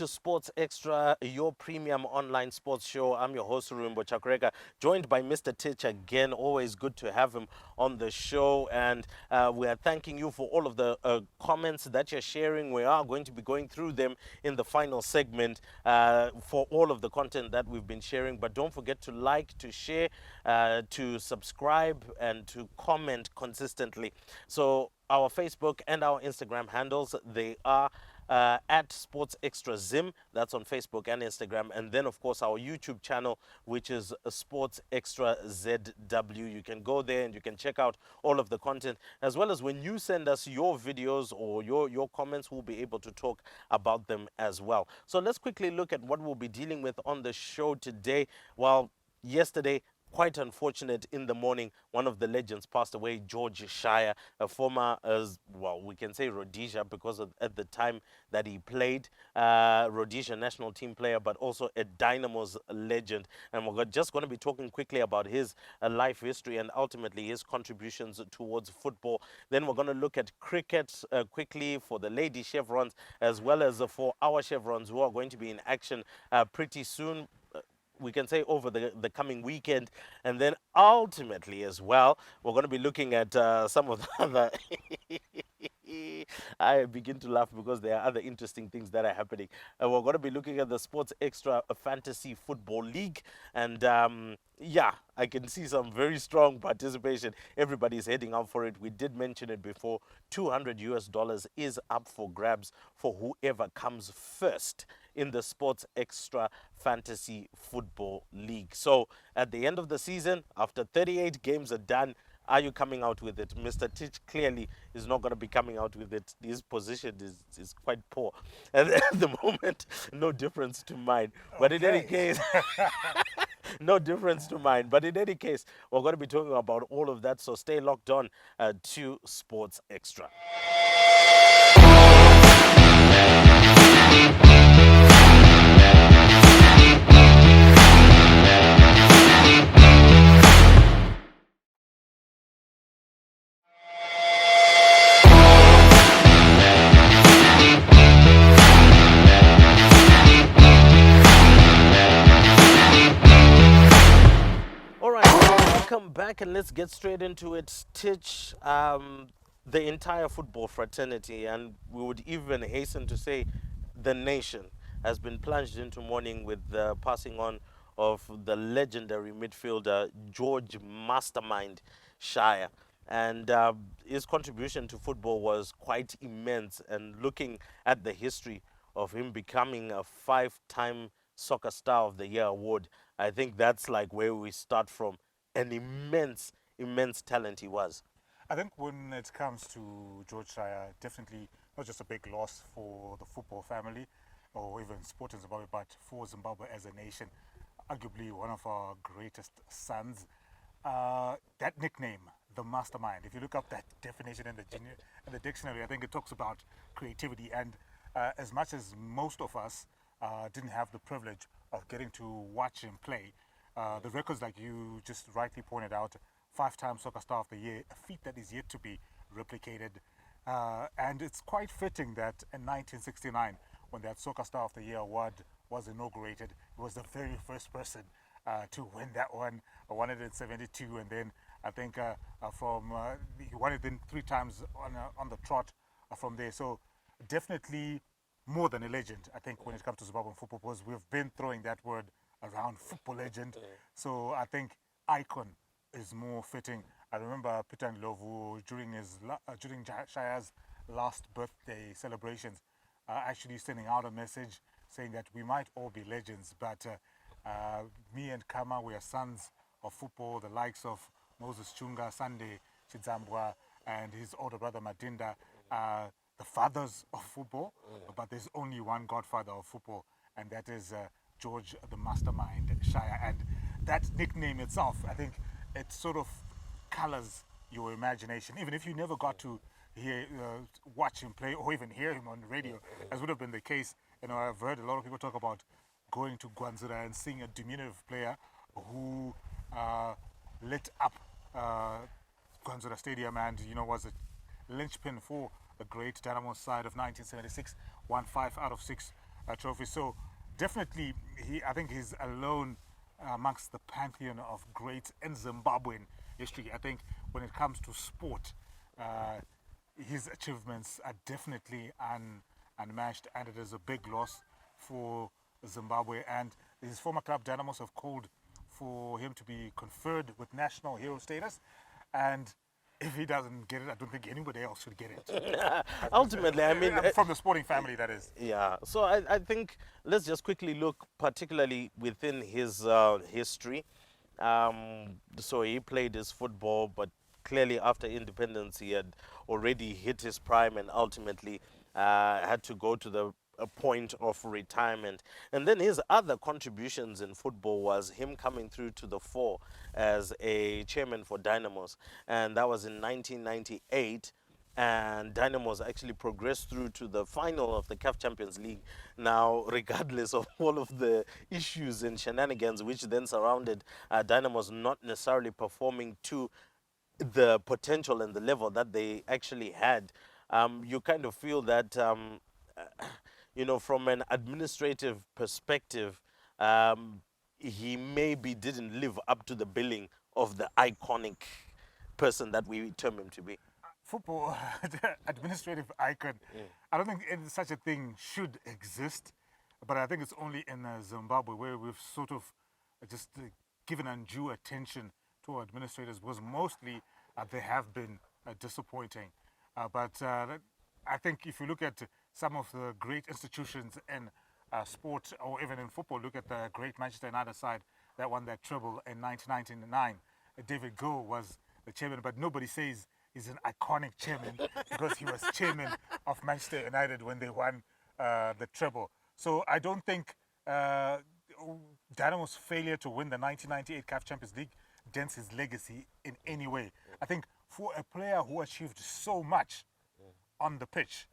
to Sports Extra, your premium online sports show. I'm your host, Rumbo Chakreka, joined by Mr. Titch again. Always good to have him on the show. And we are thanking you for all of the comments that you're sharing. We are going to be going through them in the final segment for all of the content that we've been sharing. But don't forget to like, to share, to subscribe, and to comment consistently. So our Facebook and our Instagram handles, they are at Sports Extra Zim. That's on Facebook and Instagram. And then, of course, our YouTube channel, which is Sports Extra ZW. You can go there and you can check out all of the content, as well as when you send us your videos or your comments, we'll be able to talk about them as well. So let's quickly look at what we'll be dealing with on the show today. Well, yesterday, quite unfortunate in the morning, one of the legends passed away, George Shire, a former, well, we can say Rhodesia because at the time that he played, Rhodesia national team player, but also a Dynamo's legend. And we're just going to be talking quickly about his life history and ultimately his contributions towards football. Then we're going to look at cricket quickly for the lady chevrons, as well as for our chevrons who are going to be in action pretty soon, we can say over the coming weekend. And then ultimately as well, we're going to be looking at some of the other I begin to laugh because there are other interesting things that are happening. We're going to be looking at the Sports Extra Fantasy Football League. And yeah, I can see some very strong participation. Everybody's heading out for it. We did mention it before. $200 is up for grabs for whoever comes first in the Sports Extra Fantasy Football League. So at the end of the season, after 38 games are done, are you coming out with it? Mr. Titch clearly is not going to be coming out with it. His position is quite poor. And at the moment, no difference to mine. But in any case, no difference to mine. But in any case, we're going to be talking about all of that. So stay locked on to Sports Extra. All right, welcome back, and let's get straight into it. Stitch, the entire football fraternity, and we would even hasten to say the nation, has been plunged into mourning with the passing on of the legendary midfielder George Mastermind Shire. And his contribution to football was quite immense. And looking at the history of him becoming a five-time Soccer Star of the Year award, I think that's like where we start from. An immense, immense talent he was. I think when it comes to George Shire, definitely not just a big loss for the football family or even sport in Zimbabwe, but for Zimbabwe as a nation. Arguably one of our greatest sons. That nickname, the mastermind, if you look up that definition in the dictionary, I think it talks about creativity. And as much as most of us didn't have the privilege of getting to watch him play, the records, like you just rightly pointed out, five-time Soccer Star of the Year, a feat that is yet to be replicated. And it's quite fitting that in 1969, when that Soccer Star of the Year award was inaugurated, he was the very first person to win that one. Won it in 72, and then I think he won it then three times on the trot from there. So definitely more than a legend, I think, when it comes to Zimbabwean football, because we've been throwing that word around, football legend. So I think icon is more fitting. I remember Peter Ndlovu during Shire's last birthday celebrations, actually sending out a message saying that we might all be legends, but me and Kama, we are sons of football, the likes of Moses Chunga, Sunday Chidzambwa, and his older brother Madinda, the fathers of football, but there's only one godfather of football, and that is George the Mastermind Shire. And that nickname itself, I think it sort of colors your imagination, even if you never got to watch him play or even hear him on the radio, as would have been the case. You know, I've heard a lot of people talk about going to Gwanzira and seeing a diminutive player who lit up Gwanzira Stadium and, you know, was a linchpin for the great Dynamo side of 1976, won 5 out of 6 trophy. So definitely, I think he's alone amongst the pantheon of greats in Zimbabwean history. I think when it comes to sport, uh, his achievements are definitely unmatched, and it is a big loss for Zimbabwe. And his former club Dynamos have called for him to be conferred with national hero status. And if he doesn't get it, I don't think anybody else should get it. Ultimately, I mean, From the sporting family, that is. yeah. So I think let's just quickly look, particularly within his history. So he played his football, but clearly after independence, he had already hit his prime and ultimately had to go to the a point of retirement. And then his other contributions in football was him coming through to the fore as a chairman for Dynamos, and that was in 1998, and Dynamos actually progressed through to the final of the CAF Champions League. Now, regardless of all of the issues and shenanigans which then surrounded Dynamos not necessarily performing to the potential and the level that they actually had, you kind of feel that, from an administrative perspective, he maybe didn't live up to the billing of the iconic person that we term him to be. Football administrative icon. I don't think such a thing should exist, but I think it's only in Zimbabwe where we've sort of just given undue attention to our administrators, because mostly they have been disappointing. But I think if you look at some of the great institutions in sport or even in football, look at the great Manchester United side that won that treble in 1999. David Goh was the chairman, but nobody says he's an iconic chairman because he was chairman of Manchester United when they won the treble. So I don't think Dynamo's failure to win the 1998 CAF Champions League dents his legacy in any way. I think for a player who achieved so much on the pitch,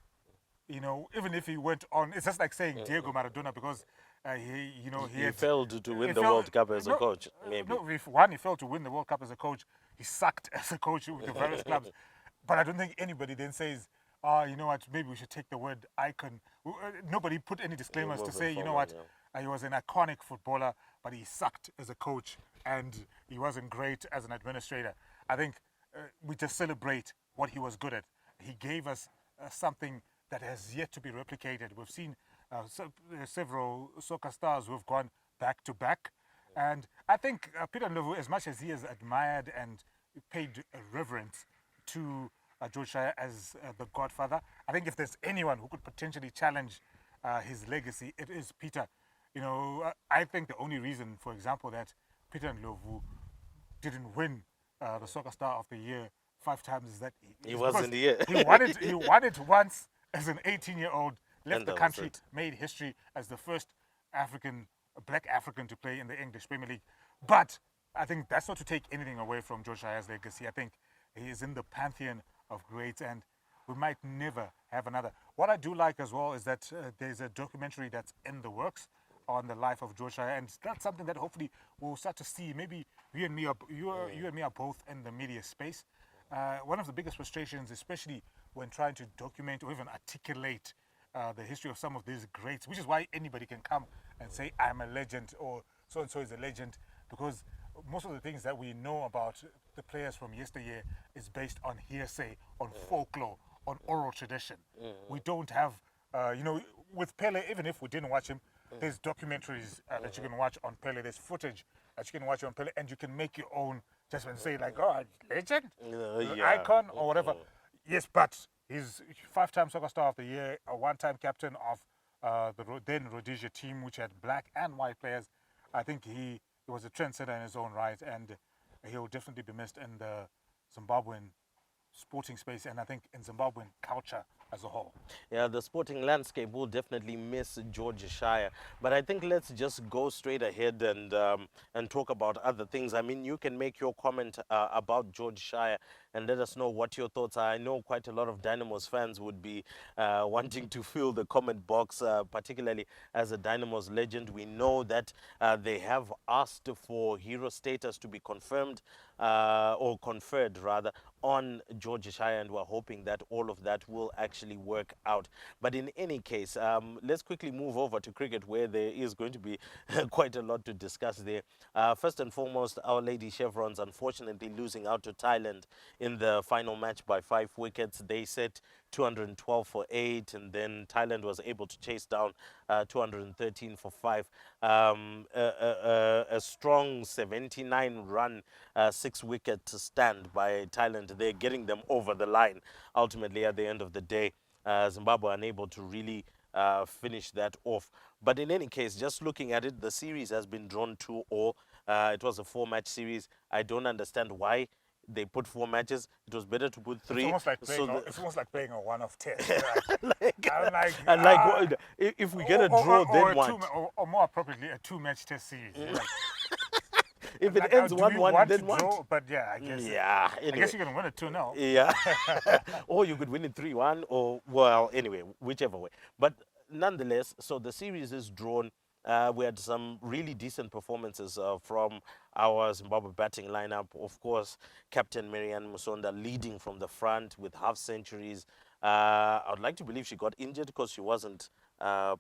even if he went on, it's just like saying Diego Maradona, because he failed to win he the failed- World Cup as a no, coach, maybe. No, one, he failed to win the World Cup as a coach. He sucked as a coach with the various clubs. But I don't think anybody then says, you know what, maybe we should take the word icon. Nobody put any disclaimers to moving say, you know forward, what, he was an iconic footballer, but he sucked as a coach and he wasn't great as an administrator. I think we just celebrate what he was good at. He gave us something that has yet to be replicated. We've seen several soccer stars who have gone back to back. And I think Peter Ndlovu, as much as he has admired and paid reverence to George Shire as the godfather, I think if there's anyone who could potentially challenge his legacy, it is Peter. I think the only reason, for example, that Peter Ndlovu didn't win the Soccer Star of the Year 5 times is that He wasn't here. he won it once as an 18-year-old, left And the that was country, it. made history as the first black African to play in the English Premier League. But I think that's not to take anything away from George Shire's legacy. I think he is in the pantheon of greats, and we might never have another. What I do like as well is that there's a documentary that's in the works on the life of George Shire, and that's something that hopefully we'll start to see. Maybe you and me are both in the media space. One of the biggest frustrations, especially when trying to document or even articulate the history of some of these greats, which is why anybody can come and say, I'm a legend, or so-and-so is a legend, because most of the things that we know about the players from yesteryear is based on hearsay, on folklore, on oral tradition. We don't have, with Pele, even if we didn't watch him, there's documentaries that you can watch on Pele, there's footage that you can watch on Pele, and you can make your own judgment, say like, oh, legend, icon, or whatever. Yes, but he's 5-time Soccer Star of the Year, a 1-time captain of the then Rhodesia team, which had black and white players. I think he was a trendsetter in his own right, and he'll definitely be missed in the Zimbabwean sporting space, and I think in Zimbabwean culture as a whole. Yeah, the sporting landscape will definitely miss George Shire. But I think let's just go straight ahead and talk about other things. I mean, you can make your comment about George Shire and let us know what your thoughts are. I know quite a lot of Dynamos fans would be wanting to fill the comment box, particularly as a Dynamos legend. We know that they have asked for hero status to be confirmed or conferred rather on George Shire, and we're hoping that all of that will actually work out. But in any case, let's quickly move over to cricket, where there is going to be quite a lot to discuss there. First and foremost, Our Lady Chevrons unfortunately losing out to Thailand in the final match by 5 wickets. They set 212 for 8, and then Thailand was able to chase down 213 for 5. A strong 79 run, 6 wicket stand by Thailand. They're getting them over the line ultimately at the end of the day. Zimbabwe unable to really finish that off. But in any case, just looking at it, the series has been drawn 2-all. It was a 4-match series. I don't understand why they put 4 matches. It was better to put It's 3. almost like playing. So It's almost like playing a one-off test. I'm like, and like, if we get a draw, then what? Or more appropriately, a two-match test series. Like, If it like, ends do we 1-1, want then to what? draw? But yeah, I guess. Yeah, I anyway. guess you're gonna win it 2-0. Yeah. Or you could win it 3-1, or, well, anyway, whichever way. But nonetheless, so the series is drawn. We had some really decent performances from our Zimbabwe batting lineup. Of course, Captain Marianne Musonda leading from the front with half centuries. I would like to believe she got injured because she wasn't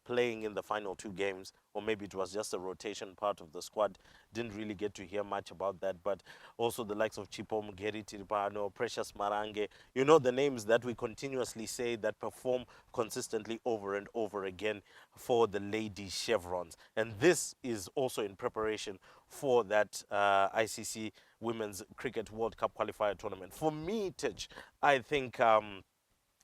playing in the final 2 games, or maybe it was just a rotation part of the squad. Didn't really get to hear much about that. But also the likes of Chipo Mugeri Tiripano, Precious Marange, you know, the names that we continuously say that perform consistently over and over again for the Lady Chevrons. And this is also in preparation for that ICC Women's Cricket World Cup qualifier tournament. For me, Titch, I think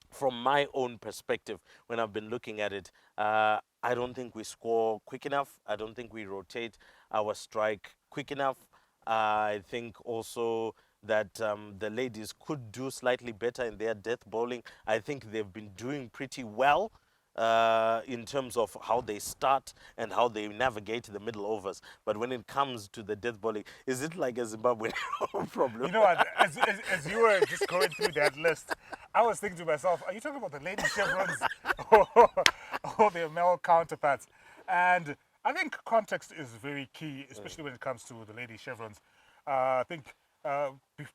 from my own perspective, when I've been looking at it, I don't think we score quick enough. I don't think we rotate our strike quick enough. I think also that the ladies could do slightly better in their death bowling. I think they've been doing pretty well in terms of how they start and how they navigate the middle overs. But when it comes to the death bowling, is it like a Zimbabwean problem? You know what? As you were just going through that list, I was thinking to myself, are you talking about the lady chevrons or their male counterparts? And I think context is very key, especially when it comes to the lady chevrons. I think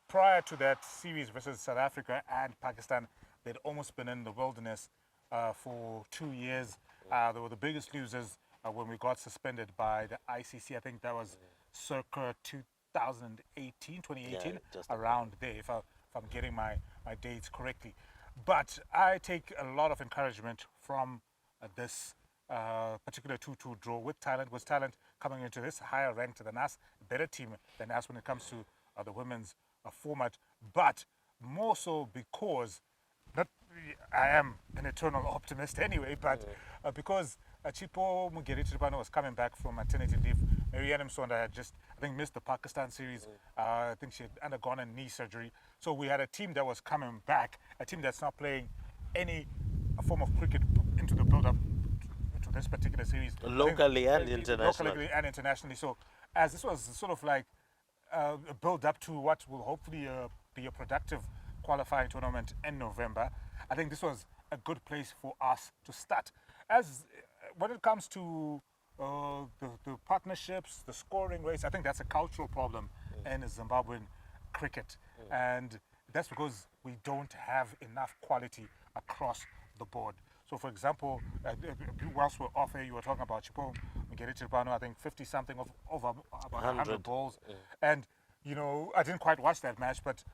prior to that series versus South Africa and Pakistan, they'd almost been in the wilderness for 2 years. They were the biggest losers when we got suspended by the ICC. I think that was circa 2018, just around there, if I'm getting my dates correctly. But I take a lot of encouragement from this particular 2-2 draw with Thailand. Was Thailand coming into this higher ranked than us, better team than us when it comes to the women's format, but more so because not I am an eternal optimist anyway, but because Chipo Mugeri Tiripano was coming back from maternity leave. Marianne Msonda had just, I think, missed the Pakistan series. I think she had undergone a knee surgery. So we had a team that was coming back, a team that's not playing any form of cricket into the build-up to this particular series. Locally and internationally. Locally and internationally. So as this was sort of like a build-up to what will hopefully be a productive qualifying tournament in November, I think this was a good place for us to start. As when it comes to the partnerships, the scoring race, I think that's a cultural problem in Zimbabwean cricket, and that's because we don't have enough quality across the board. So, for example, whilst we're off air, you were talking about Chipo Mugeri Tiripano, I think 50 something over about 100 balls, and you know, I didn't quite watch that match, but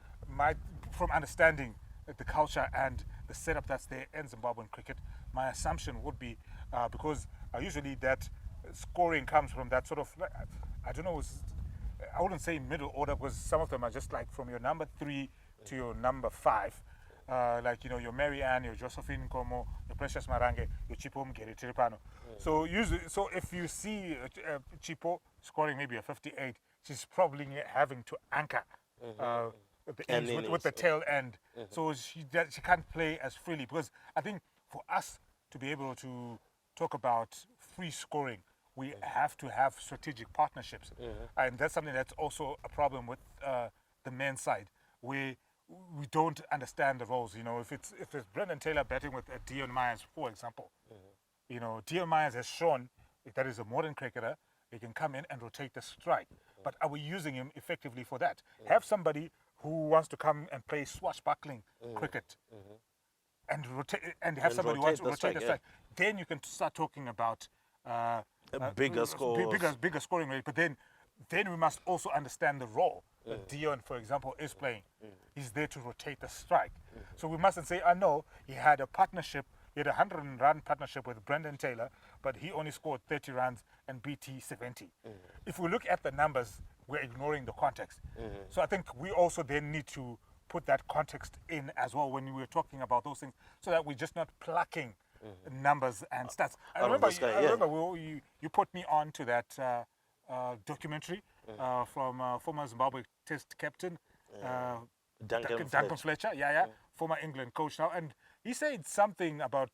from understanding the culture and the setup that's there in Zimbabwean cricket, my assumption would be because usually that scoring comes from that sort of, I don't know, I wouldn't say middle order, because some of them are just like from your number 3 to your number 5. Like, you know, your Marianne, your Josephine Nkomo, your Precious Marange, your Chipo Mugeri Tiripano. So usually, so if you see Chipo scoring maybe a 58, she's probably having to anchor the ends with the tail end. So she can't play as freely, because I think for us to be able to talk about free scoring, we have to have strategic partnerships. And that's something that's also a problem with the men's side, where we don't understand the roles. If it's Brendan Taylor batting with Dion Myers, for example, Dion Myers has shown that is a modern cricketer. He can come in and rotate the strike. But are we using him effectively for that? Have somebody who wants to come and play swashbuckling cricket and rotate and have And somebody who wants rotate to the rotate strike, the yeah. strike. Then you can start talking about Bigger scores. bigger scoring rate. But then we must also understand the role that Dion, for example, is playing. He's there to rotate the strike. So we mustn't say, I know he had a partnership, he had a 100-run partnership with Brendan Taylor, but he only scored 30 runs and BT 70. If we look at the numbers, we're ignoring the context. So I think we also then need to put that context in as well when we're talking about those things, so that we're just not plucking numbers and stats. I Out of remember, the sky, I yeah. remember you put me on to that documentary from former Zimbabwe Test captain Duncan Duncan Fletcher. Fletcher, yeah, former England coach now, and he said something about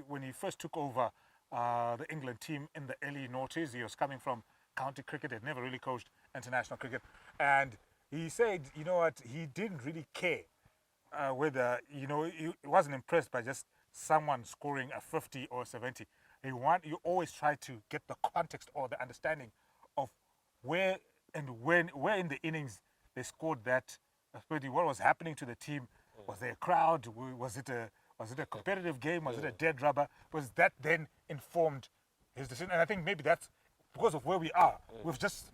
when he first took over the England team in the early noughties. He was coming from county cricket, had never really coached international cricket, and he said, you know what, he didn't really care whether he wasn't impressed by just someone scoring a 50 or 70. You always try to get the context or the understanding of where and where in the innings they scored that 50. What was happening to the team? Was there a crowd? Was it a competitive game? Was it a dead rubber? Was that then informed his decision? And I think maybe that's because of where we are. We've just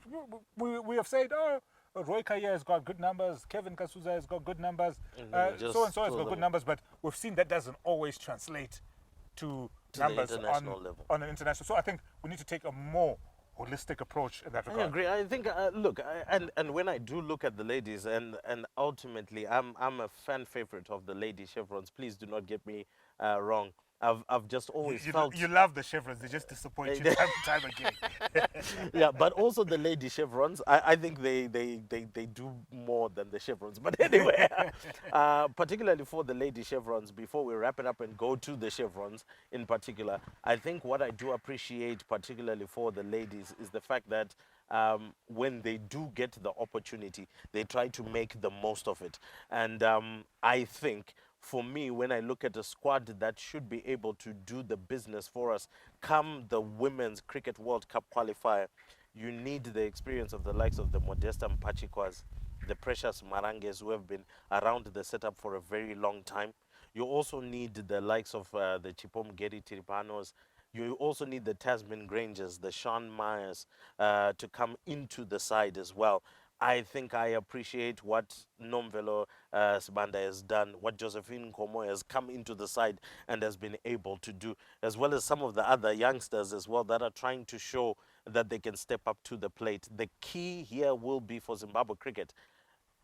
we have said, oh, Roy Kaya has got good numbers, Kevin Kasuza has got good numbers, just so and so has throw got them good numbers, but we've seen that doesn't always translate to the numbers international level. on an international. So I think we need to take a more holistic approach in that I regard. agree. I think look, and when I do look at the ladies, and ultimately, I'm a fan favorite of the lady chevrons. Please do not get me wrong. I've just always felt You love the chevrons, they just disappoint you time and time again. yeah, but also the lady chevrons. I think they do more than the chevrons. But anyway, particularly for the lady chevrons, before we wrap it up and go to the chevrons in particular, I think what I do appreciate, particularly for the ladies, is the fact that when they do get the opportunity, they try to make the most of it. And I think for me, when I look at a squad that should be able to do the business for us come the Women's Cricket World Cup qualifier, you need the experience of the likes of the Modesta Mpachikwas, the Precious Maranges, who have been around the setup for a very long time. You also need the likes of the Chipom Geri Tiripanos. You also need the Tasman Grangers, the Sean Myers, to come into the side as well. I think I appreciate what Nomvelo Sibanda has done, what Josephine Komo has come into the side and has been able to do, as well as some of the other youngsters as well that are trying to show that they can step up to the plate. The key here will be for Zimbabwe cricket,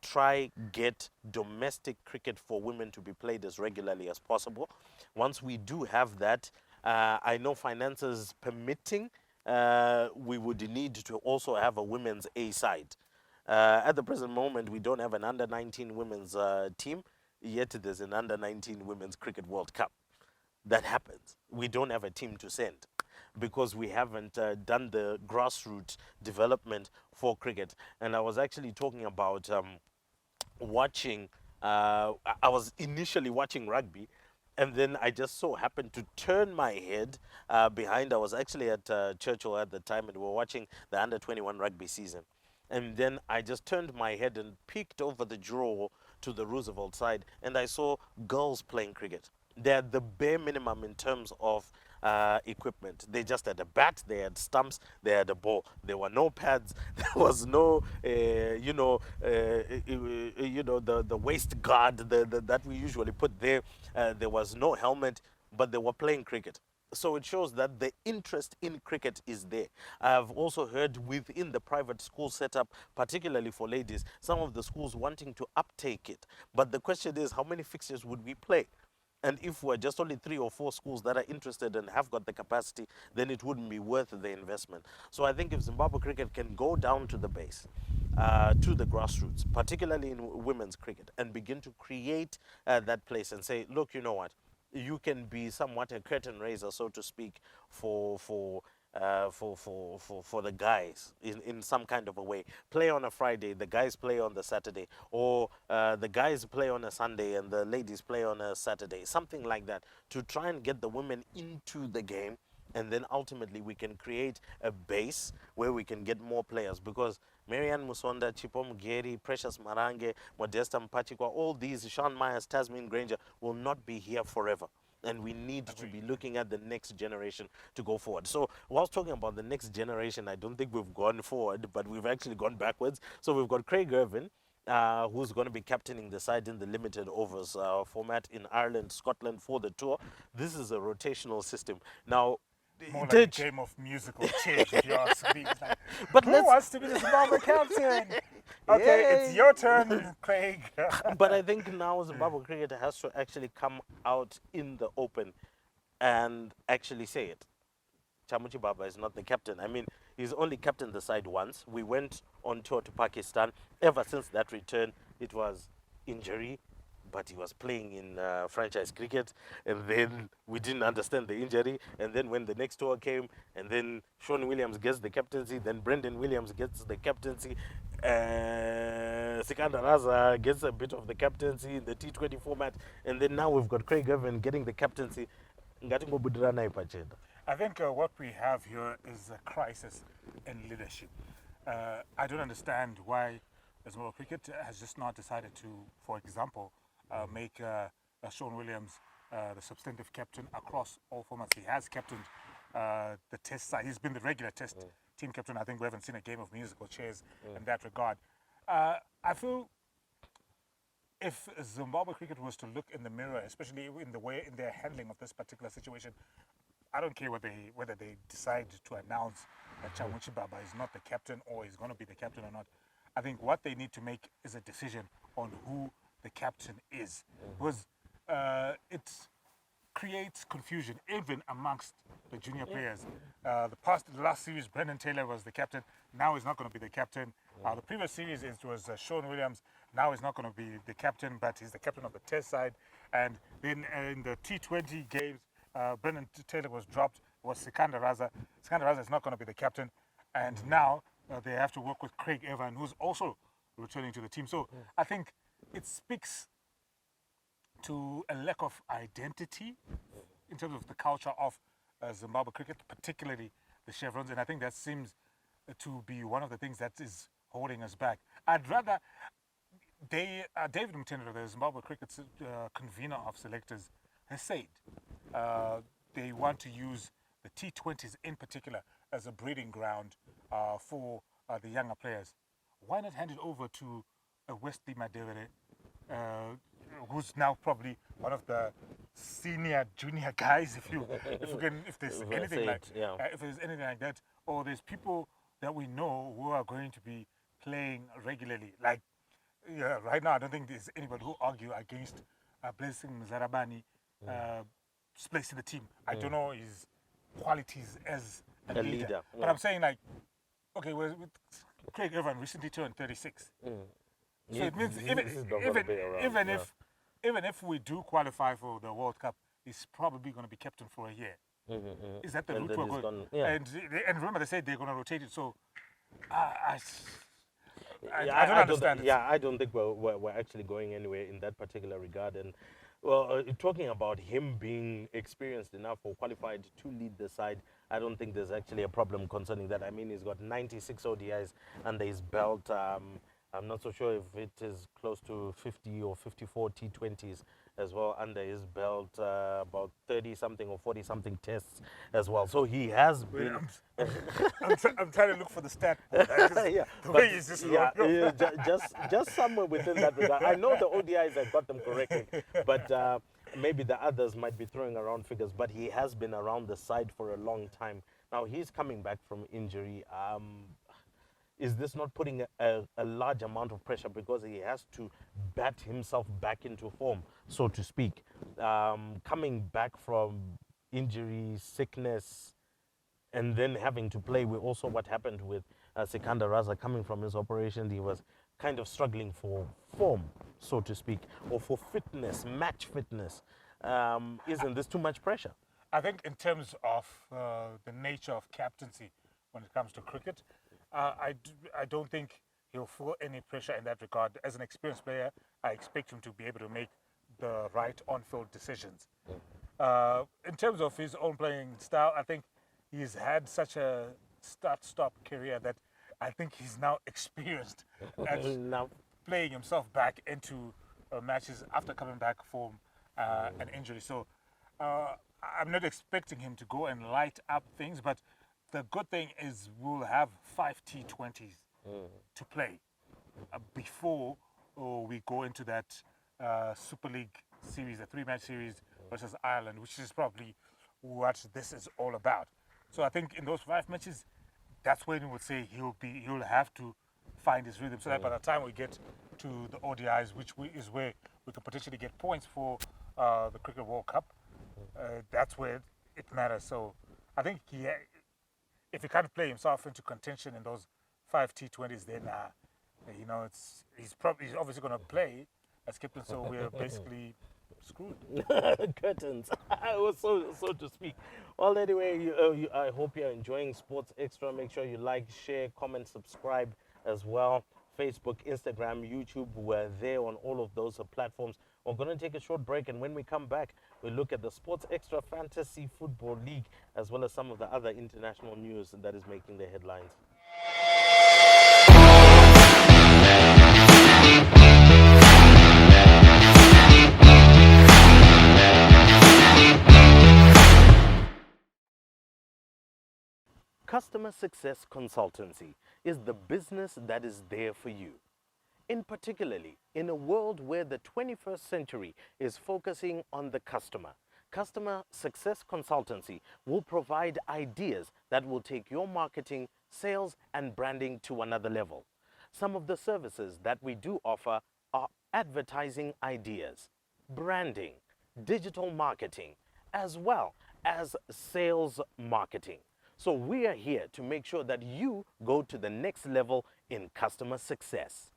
try get domestic cricket for women to be played as regularly as possible. Once we do have that, I know finances permitting, we would need to also have a women's A side. At the present moment, we don't have an under 19 women's team, yet there's an under 19 women's cricket World Cup. That happens. We don't have a team to send because we haven't done the grassroots development for cricket. And I was actually talking about watching, I was initially watching rugby, and then I just so happened to turn my head behind. I was actually at Churchill at the time, and we were watching the under 21 rugby season. And then I just turned my head and peeked over the draw to the Roosevelt side, and I saw girls playing cricket. They're the bare minimum in terms of equipment. They just had a bat, they had stumps, they had a ball. There were no pads. There was no, the waist guard that we usually put there. There was no helmet, but they were playing cricket. So it shows that the interest in cricket is there. I've also heard within the private school setup, particularly for ladies, some of the schools wanting to uptake it. But the question is, how many fixtures would we play? And if we're just only 3 or 4 schools that are interested and have got the capacity, then it wouldn't be worth the investment. So I think if Zimbabwe cricket can go down to the base, to the grassroots, particularly in women's cricket, and begin to create that place and say, look, you know what? You can be somewhat a curtain raiser, so to speak, for for the guys in some kind of a way. Play on a Friday, the guys play on the Saturday, or the guys play on a Sunday and the ladies play on a Saturday, something like that, to try and get the women into the game. And then ultimately we can create a base where we can get more players, because Marianne Musonda, Chipo Mugeri, Precious Marange, Modesta Mpachikwa, all these, Sean Myers, Tasmin Granger, will not be here forever. And we need to be looking at the next generation to go forward. So, whilst talking about the next generation, I don't think we've gone forward, but we've actually gone backwards. So, we've got Craig Irvin, who's going to be captaining the side in the limited overs format in Ireland, Scotland for the tour. This is a rotational system. Now, More like a Ditch. game of musical chairs, if you ask me. It's like, But who let's wants to be the Zimbabwe captain? Okay, it's your turn, Craig. but I think now Zimbabwe cricket has to actually come out in the open and actually say it. Chamuchi Baba is not the captain. I mean, he's only captained the side once. We went on tour to Pakistan. Ever since that return, it was injury, but he was playing in franchise cricket, and then we didn't understand the injury. And then when the next tour came, and then Sean Williams gets the captaincy, then Brendan Williams gets the captaincy, Sikandar Raza gets a bit of the captaincy in the T20 format, and then now we've got Craig Irvin getting the captaincy. Ngati ngobudirana ipacheda. I think what we have here is a crisis in leadership. I don't understand why Zimbabwe Cricket has just not decided to, for example, make Sean Williams the substantive captain across all formats. He has captained the test side. He's been the regular test team captain. I think we haven't seen a game of musical chairs in that regard. I feel if Zimbabwe Cricket was to look in the mirror, especially in their handling of this particular situation, I don't care whether they decide to announce that Chamuchi Baba is not the captain or is going to be the captain or not. I think what they need to make is a decision on who the captain is, because it creates confusion even amongst the junior players. The last series, Brendan Taylor was the captain. Now he's not going to be the captain. The previous series it was Sean Williams. Now he's not going to be the captain, but he's the captain of the test side. And then in the T20 games, Brendan Taylor was dropped. It was Sikandar Raza. Sikandar Raza is not going to be the captain. And now they have to work with Craig Irvin, who's also returning to the team. So I think it speaks to a lack of identity in terms of the culture of Zimbabwe cricket, particularly the chevrons. And I think that seems to be one of the things that is holding us back. I'd rather David Mtendra, the Zimbabwe cricket convener of selectors, has said they want to use the T20s in particular as a breeding ground for the younger players. Why not hand it over to Wesley Madevere, who's now probably one of the senior junior guys, if there's anything like that, or there's people that we know who are going to be playing regularly. Like right now, I don't think there's anybody who argue against Blessing Mzarabani place in the team. I don't know his qualities as a leader. But I'm saying, like, okay, with Craig Irvin recently turned 36. So it means even if we do qualify for the World Cup, he's probably going to be captain for a year. Is that the route we're going? And remember, they said they're going to rotate it. So I don't understand. I don't think we're actually going anywhere in that particular regard. And well, talking about him being experienced enough or qualified to lead the side, I don't think there's actually a problem concerning that. I mean, he's got 96 ODIs under his belt. I'm not so sure if it is close to 50 or 54 T20s as well under his belt, about 30 something or 40 something tests as well. So he has been. I'm trying to look for the stat. Just somewhere within that regard. I know the ODIs, I got them correctly, but maybe the others might be throwing around figures. But he has been around the side for a long time. Now he's coming back from injury. Is this not putting a large amount of pressure, because he has to bat himself back into form, so to speak? Coming back from injury, sickness, and then having to play. With also what happened with Sikandar Raza coming from his operation. He was kind of struggling for form, so to speak, or for fitness, match fitness. Isn't this too much pressure? I think in terms of the nature of captaincy when it comes to cricket, I don't think he'll feel any pressure in that regard. As an experienced player, I expect him to be able to make the right on-field decisions. In terms of his own playing style, I think he's had such a start-stop career that I think he's now experienced at Now, playing himself back into matches after coming back from an injury. So uh, I'm not expecting him to go and light up things, but the good thing is we'll have 5 T20s to play before we go into that Super League series, a 3-match series versus Ireland, which is probably what this is all about. So I think in those 5 matches, that's when you would say he'll have to find his rhythm, so that by the time we get to the ODIs, which is where we could potentially get points for the Cricket World Cup, that's where it matters. So I think if he can't play himself into contention in those 5 T20s, then he's obviously going to play as captain. So we're basically screwed. curtains. so to speak. Well, anyway, I hope you're enjoying Sports Extra. Make sure you like, share, comment, subscribe as well. Facebook, Instagram, YouTube, we're there on all of those platforms. We're going to take a short break, and when we come back, we look at the Sports Extra Fantasy Football League as well as some of the other international news that is making the headlines. Customer Success Consultancy is the business that is there for you. In particularly, in a world where the 21st century is focusing on the Customer Success Consultancy will provide ideas that will take your marketing, sales, and branding to another level. Some of the services that we do offer are advertising ideas, branding, digital marketing, as well as sales marketing. So we are here to make sure that you go to the next level in customer success.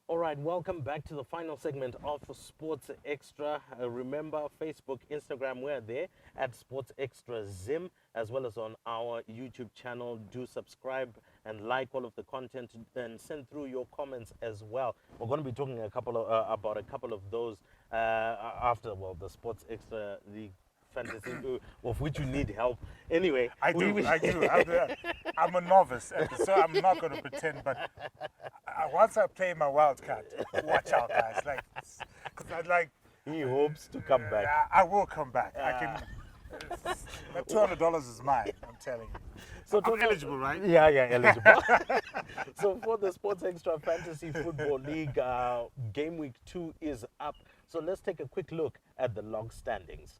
All right, welcome back to the final segment of Sports Extra. Remember, Facebook, Instagram, we're there at Sports Extra Zim, as well as on our YouTube channel. Do subscribe and like all of the content, and send through your comments as well. We're going to be talking about a couple of those after the Sports Extra League fantasy, of which you need help. Anyway, I do. I'm a novice, so I'm not going to pretend. But once I play my wild card, watch out, guys. Because I'd like. He hopes to come back. I will come back. I can. That $200 is mine. I'm telling you. So I'm eligible, right? Yeah, eligible. So for the Sports Extra Fantasy Football League, game week 2 is up. So let's take a quick look at the log standings.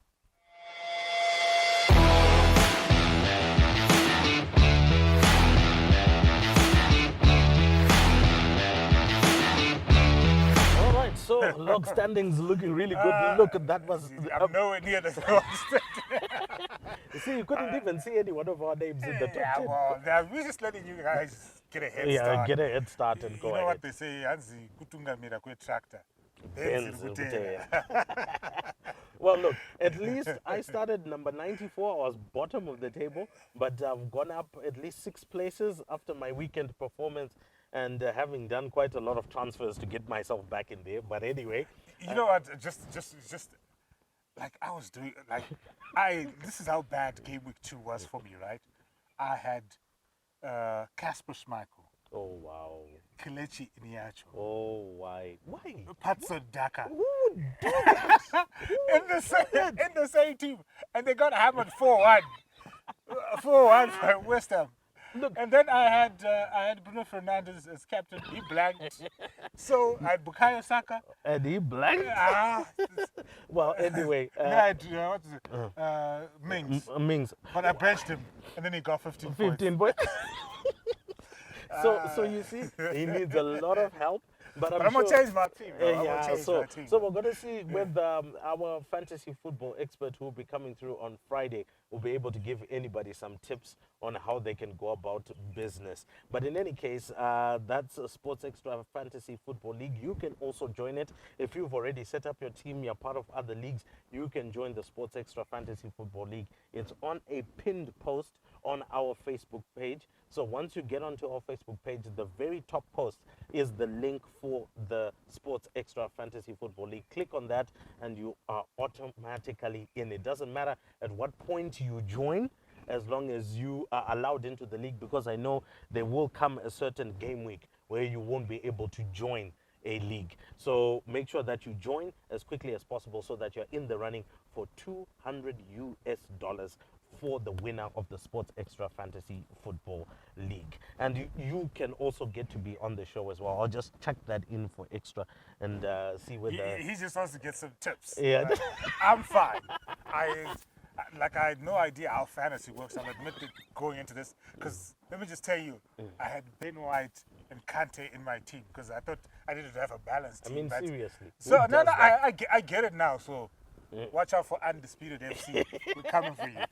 So log standings looking really good. Look, that was. I'm nowhere near the log standing. See, you couldn't even see any one of our names in the top 10. Yeah, well, we're just letting you guys get a head start. Yeah, get a head start and go ahead. You know what they say? Anzi kutungamira kwe tractor. Well, look, at least I started number 94. I was bottom of the table, but I've gone up at least 6 places after my weekend performance, and having done quite a lot of transfers to get myself back in there. But anyway, you know what? Just like I was doing, this is how bad game week 2 was for me, right? I had Casper Schmeichel. Oh wow. Kelechi Iheanacho. Oh why? Patson Daka. Who did that? in the same team, and they got hammered 4-1. 4-1 for West Ham. Look, and then I had Bruno Fernandes as captain. He blanked. So I had Bukayo Saka. And he blanked? Well, anyway. I had, Mings. Mings. But I benched him, and then he got 15 points. 15 points. So you see, he needs a lot of help. But I'm going to change my team. So we're going to see with our fantasy football expert who will be coming through on Friday will be able to give anybody some tips on how they can go about business. But in any case, that's a Sports Extra Fantasy Football League. You can also join it. If you've already set up your team, you're part of other leagues, you can join the Sports Extra Fantasy Football League. It's on a pinned post on our Facebook page. So once you get onto our Facebook page, the very top post is the link for the Sports Extra Fantasy Football League. Click on that and you are automatically in. It doesn't matter at what point you join, as long as you are allowed into the league, because I know there will come a certain game week where you won't be able to join a league. So make sure that you join as quickly as possible so that you're in the running for $200 for the winner of the Sports Extra Fantasy Football League. And you can also get to be on the show as well. I'll just check that in for extra and see whether... He just wants to get some tips. Yeah. I'm fine. I had no idea how fantasy works. I'll admit it going into this, because let me just tell you, I had Ben White and Kante in my team because I thought I needed to have a balanced team. Seriously. So no, I get it now. So watch out for Undisputed FC. We're coming for you.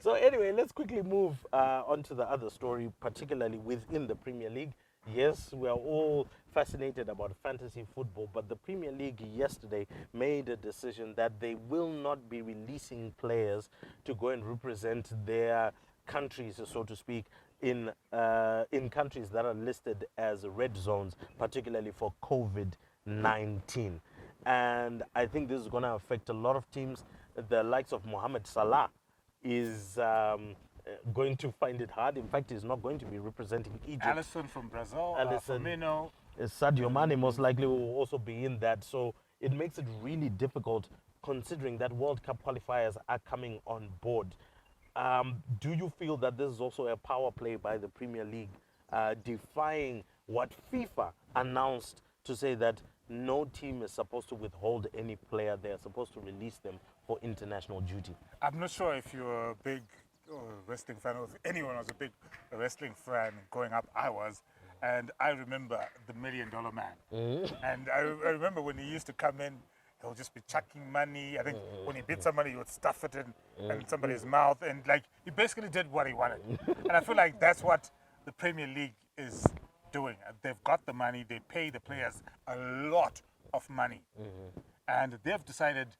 So anyway, let's quickly move on to the other story, particularly within the Premier League. Yes, we are all fascinated about fantasy football, but the Premier League yesterday made a decision that they will not be releasing players to go and represent their countries, so to speak, in countries that are listed as red zones, particularly for COVID-19. And I think this is going to affect a lot of teams. The likes of Mohamed Salah is going to find it hard. In fact, he's not going to be representing Egypt. Alisson from Brazil, Firmino. Sadio Mane most likely will also be in that. So it makes it really difficult considering that World Cup qualifiers are coming on board. Do you feel that this is also a power play by the Premier League, defying what FIFA announced to say that no team is supposed to withhold any player? They are supposed to release them for international duty. I'm not sure if you're a big wrestling fan, or if anyone was a big wrestling fan growing up. I was. And I remember the $1 Million Man. And I remember when he used to come in, he'll just be chucking money. I think when he beat somebody, he would stuff it in somebody's mouth. And like, he basically did what he wanted. And I feel like that's what the Premier League is doing. They've got the money, they pay the players a lot of money. And they've decided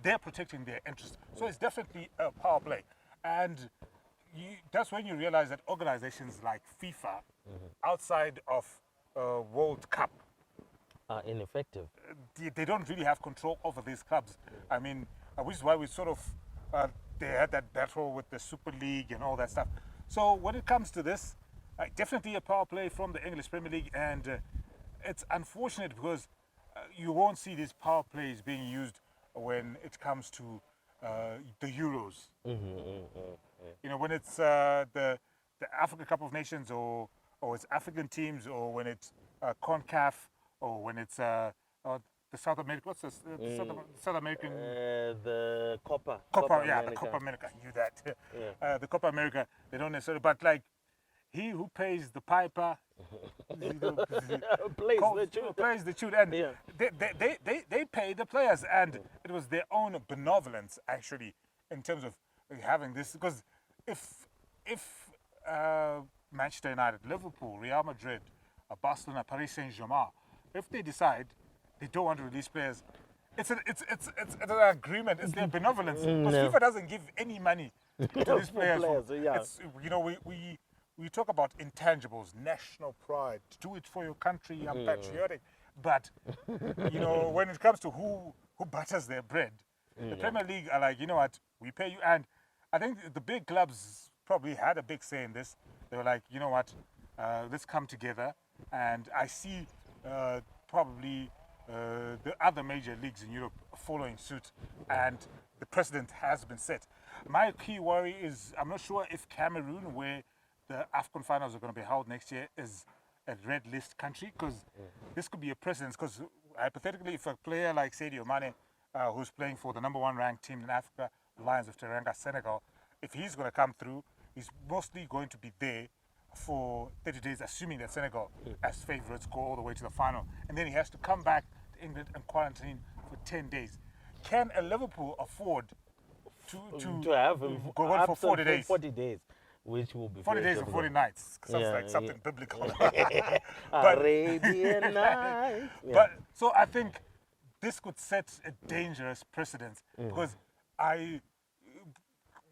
they're protecting their interests. So it's definitely a power play. And that's when you realize that organizations like FIFA, outside of World Cup, are ineffective. They don't really have control over these clubs. I mean, which is why we sort of, they had that battle with the Super League and all that stuff. So when it comes to this, definitely a power play from the English Premier League, and it's unfortunate because you won't see these power plays being used when it comes to the Euros. You know, when it's the Africa Cup of Nations, or it's African teams, or when it's CONCACAF, or when it's the South America. What's this? South American. The Copa. The Copa America. I knew that. The Copa America. They don't necessarily, but like, he who pays the piper plays the tune, and they pay the players, and it was their own benevolence actually in terms of having this, because if Manchester United, Liverpool, Real Madrid, Barcelona, Paris Saint-Germain, if they decide they don't want to release players, it's an agreement. It's their benevolence, because FIFA doesn't give any money to these players. It's, you know, we talk about intangibles, national pride, do it for your country, I'm patriotic. But, you know, when it comes to who butters their bread, the Premier League are like, you know what, we pay you. And I think the big clubs probably had a big say in this. They were like, you know what, let's come together. And I see probably the other major leagues in Europe following suit, and the precedent has been set. My key worry is, I'm not sure if Cameroon, where the AFCON finals are going to be held next year, is a red list country, because this could be a precedent. Because hypothetically, if a player like Sadio Mane, who's playing for the #1 ranked team in Africa, Lions of Teranga, Senegal, if he's going to come through, he's mostly going to be there for 30 days, assuming that Senegal, as favourites, go all the way to the final. And then he has to come back to England and quarantine for 10 days. Can a Liverpool afford to have him go on for 40 days. 40 days, which will be 40 very days or difficult. 40 nights. Sounds Yeah, like something biblical. Arabian Nights. Yeah. But so I think this could set a dangerous precedent Mm. because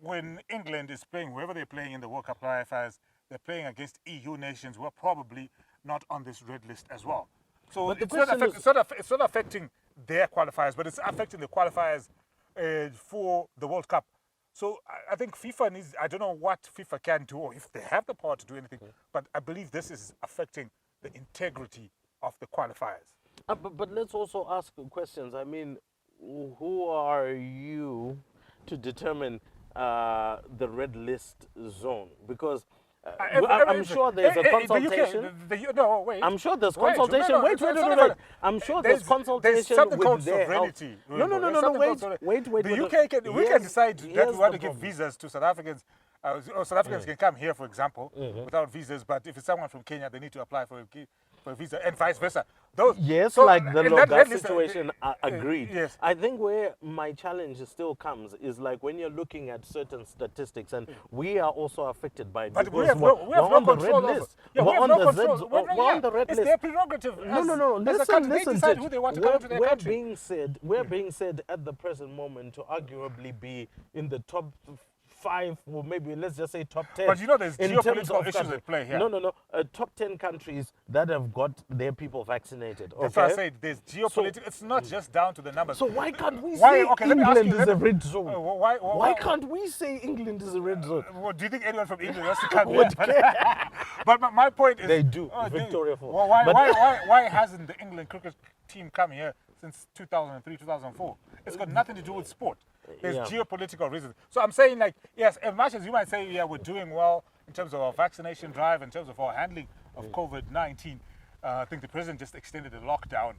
when England is playing, wherever they're playing in the World Cup qualifiers, they're playing against EU nations who are probably not on this red list as well. So But the it's not, question is- it's not affecting their qualifiers, but it's affecting the qualifiers for the World Cup. So I think FIFA needs, I don't know what FIFA can do or if they have the power to do anything, but I believe this is affecting the integrity of the qualifiers. But let's also ask questions. I mean, who are you to determine the red list zone? Because I'm sure there's a consultation. No, wait. I'm sure there's Wait, consultation. no, no, Wait, it's wait, not wait, about- wait. I'm sure There's consultation something with called their health. sovereignty. No, no, no, There's no, no. something called Wait. The wait. UK can, we can decide that here's we want the to give problem. visas to South Africans. Or South Africans can come here, for example, without visas. But if it's someone from Kenya, they need to apply for a visa, and vice versa. Those, Yes, so, like the in that Loga red list, situation, agreed. yes. I think where my challenge still comes is like when you're looking at certain statistics, and we are also affected by it. But we because have we're no on the control red over. list. Yeah, we we're have on no the control. Z, We're we're not- on the red it's list. their prerogative. No, no, no. As a Listen, country, they listen. decide Tej. who they want to come into their we're country. being said at the present moment to arguably be in the top 5, or maybe let's just say top 10. But you know there's in terms geopolitical of issues country. at play here. No. Top 10 countries that have got their people vaccinated. That's okay? what I said. There's geopolitical. It's not just down to the numbers. So why can't we Why- say okay, let me ask England you, is let a me- red zone? why Can't we say England is a red zone? Well, do you think anyone from England wants to come here? Would But my point is They do. oh, Victoria Falls. Well, But- why hasn't the England cricket team come here since 2003, 2004? It's got nothing to do with sport. There's Yeah. geopolitical reasons. So I'm saying, like, yes, as much as you might say, yeah, we're doing well in terms of our vaccination drive, in terms of our handling of COVID-19, I think the president just extended the lockdown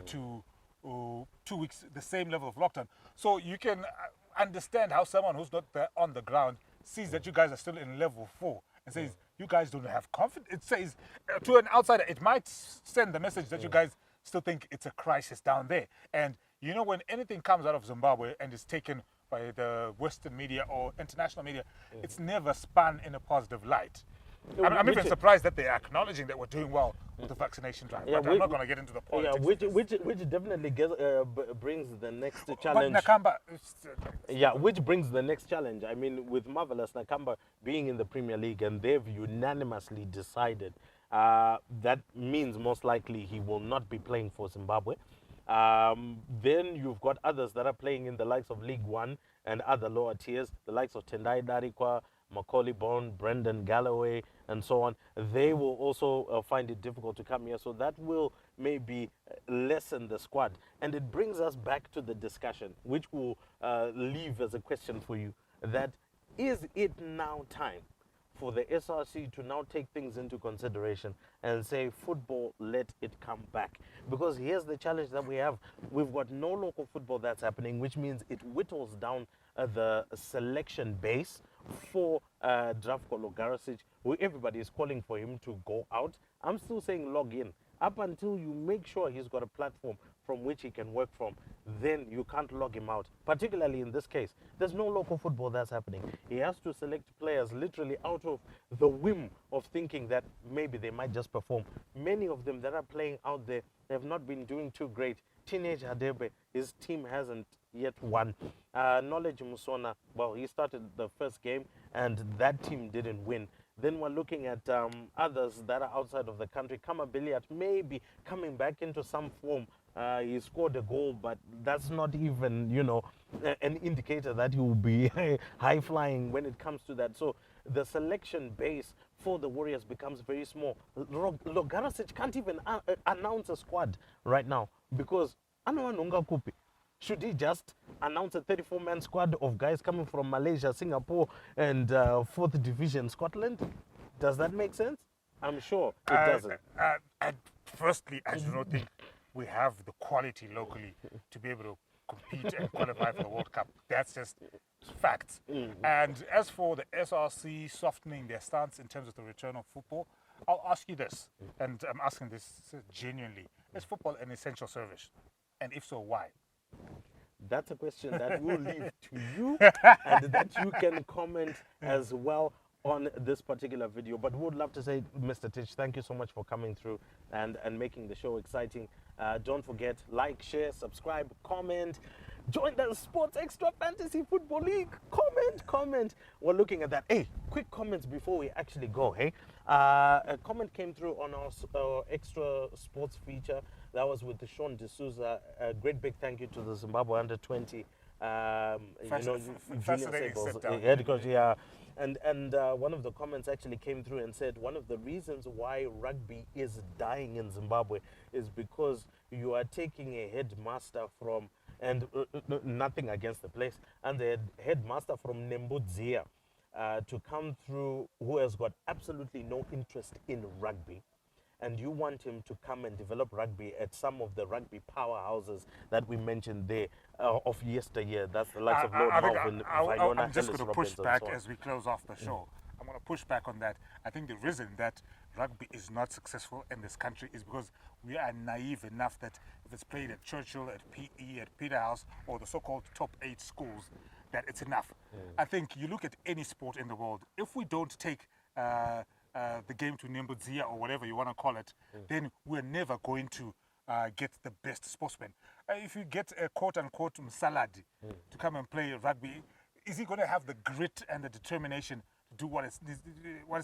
to 2 weeks, the same level of lockdown. So you can understand how someone who's not there on the ground sees that you guys are still in level 4 and says, you guys don't have confidence. It says, to an outsider, it might send the message that you guys still think it's a crisis down there. And you know, when anything comes out of Zimbabwe and is taken by the Western media or international media, it's never spun in a positive light. I'm even surprised that they're acknowledging that we're doing well with the vaccination drive. Yeah, but I'm not going to get into the politics. Yeah, which definitely brings the next But challenge. Nakamba, Yeah, which brings the next challenge. I mean, with Marvelous Nakamba being in the Premier League, and they've unanimously decided that means most likely he will not be playing for Zimbabwe. Then you've got others that are playing in the likes of League One and other lower tiers, the likes of Tendai Darikwa, Macaulay Bond, Brendan Galloway, and so on. They will also find it difficult to come here. So that will maybe lessen the squad. And it brings us back to the discussion, which will leave as a question for you, that is it now time for the SRC to now take things into consideration and say, football, let it come back? Because here's the challenge that we have. We've got no local football that's happening, which means it whittles down the selection base for Zdravko Logarasic, who everybody is calling for him to go out. I'm still saying log in. Up until you make sure he's got a platform from which he can work from, then you can't log him out. Particularly in this case, there's no local football that's happening. He has to select players literally out of the whim of thinking that maybe they might just perform. Many of them that are playing out there have not been doing too great. Teenage Hadebe, his team hasn't yet won. Knowledge Musona, well, he started the first game and that team didn't win. Then we're looking at others that are outside of the country. Kama Billiat maybe coming back into some form. He scored a goal, but that's not even, you know, an indicator that he will be high flying when it comes to that. So the selection base for the Warriors becomes very small. Logarasic can't even announce a squad right now because should he just announce a 34-man squad of guys coming from Malaysia, Singapore, and 4th Division Scotland? Does that make sense? I'm sure it doesn't. Firstly, I do not think we have the quality locally to be able to compete and qualify for the World Cup. That's just facts. And as for the SRC softening their stance in terms of the return of football, I'll ask you this, and I'm asking this genuinely. Is football an essential service? And if so, why? that's a question that we'll leave to you and that you can comment as well on this particular video. But we would love to say, Mr. Titch, thank you so much for coming through and making the show exciting. Don't forget, like, share, subscribe, comment. Join the Sports Extra Fantasy Football League. Comment. We're looking at that. Hey, quick comments before we actually go. Hey, a comment came through on our extra sports feature. That was with the Sean D'Souza. A great big thank you to the Zimbabwe under-20. Junior Sables, head coach. Yeah. And one of the comments actually came through and said one of the reasons why rugby is dying in Zimbabwe is because you are taking a headmaster from, and nothing against the place, and the headmaster from Nembudzia to come through, who has got absolutely no interest in rugby, and you want him to come and develop rugby at some of the rugby powerhouses that we mentioned there of yesteryear. That's the likes of Lord Malvin, I'm just going to push back as we close off the show. I'm going to push back on that. I think the reason that rugby is not successful in this country is because we are naive enough that if it's played at Churchill, at PE, at Peterhouse, or the so-called top 8 schools, that it's enough. I think you look at any sport in the world, if we don't take the game to Nembudzia or whatever you want to call it, then we're never going to get the best sportsmen. If you get a quote-unquote Msaladi to come and play rugby, is he going to have the grit and the determination to do what is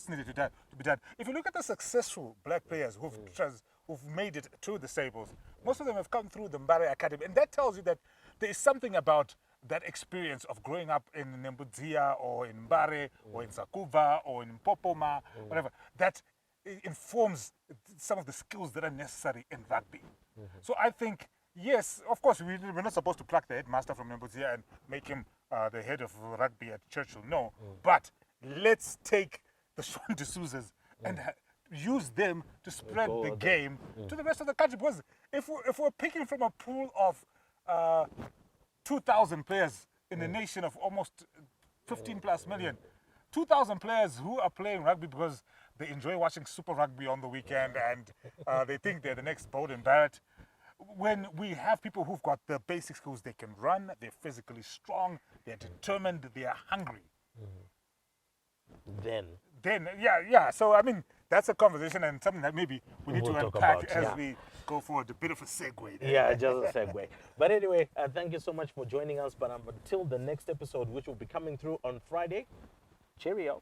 needed to be done? If you look at the successful black players who've made it to the Sables, most of them have come through the Mbare Academy, and that tells you that there is something about that experience of growing up in Nembudzia or in Mbare or in Zakuva or in Popoma, whatever, that informs some of the skills that are necessary in rugby. So I think, yes, of course, we're not supposed to pluck the headmaster from Nembudzia and make him the head of rugby at Churchill, no. But let's take the Sean D'Souza's and use them to spread the game to the rest of the country. Because if we're picking from a pool of 2,000 players in a nation of almost 15 plus million, 2,000 players who are playing rugby because they enjoy watching Super Rugby on the weekend and they think they're the next Bowden Barrett. When we have people who've got the basic skills, they can run, they're physically strong, they're determined, they're hungry. Then, yeah. So, I mean, that's a conversation and something that maybe we need to unpack as we go forward. A bit of a segue there. Yeah, just a segue. But anyway, thank you so much for joining us. But until the next episode, which will be coming through on Friday, cheerio.